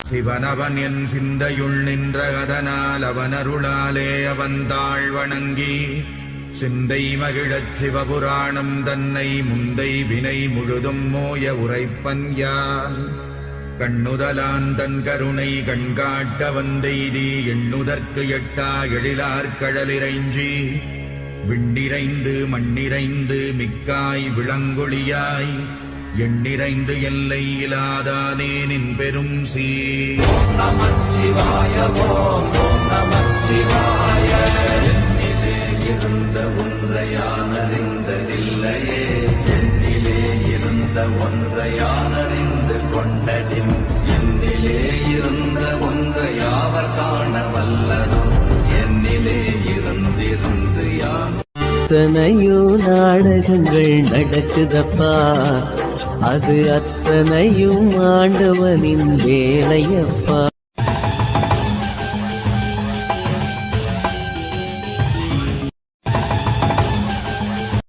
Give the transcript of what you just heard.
சிவனவன் என் சிந்தையுள் நின்ற அதனால் அவனருளாலே அவன்தாள் வணங்கி சிந்தை மகிழச் சிவபுராணம் தன்னை முந்தை வினை முழுதும் மோய உரைப்பன் யான் கண்ணுதலான் தன் கருணை கண்காட்ட வந்தெய்தி எண்ணுதற்கு எட்டா எழிலார் கடலிறைஞ்சி விண்ணிறைந்து மண்ணிறைந்து மிக்காய் விளங்கொழியாய் எண்ணிறைந்து எல்லை இலாதானே நின் பெரும் சீர். நமச்சிவாய ஓம் நமச்சிவாய. என்னிலே இருந்த ஒன்றையானறிந்ததில்லையே, என்னிலே இருந்த ஒன்றையானறிந்து கொண்டடின், என்னிலே இருந்த ஒன்றையாவர் காண வல்லதோ, என்னிலே இருந்திருந்து யான். எத்தனையோ நாடகங்கள் நடக்குதப்பா, அது அத்தனையும் ஆண்டவனின் வேலையப்பா.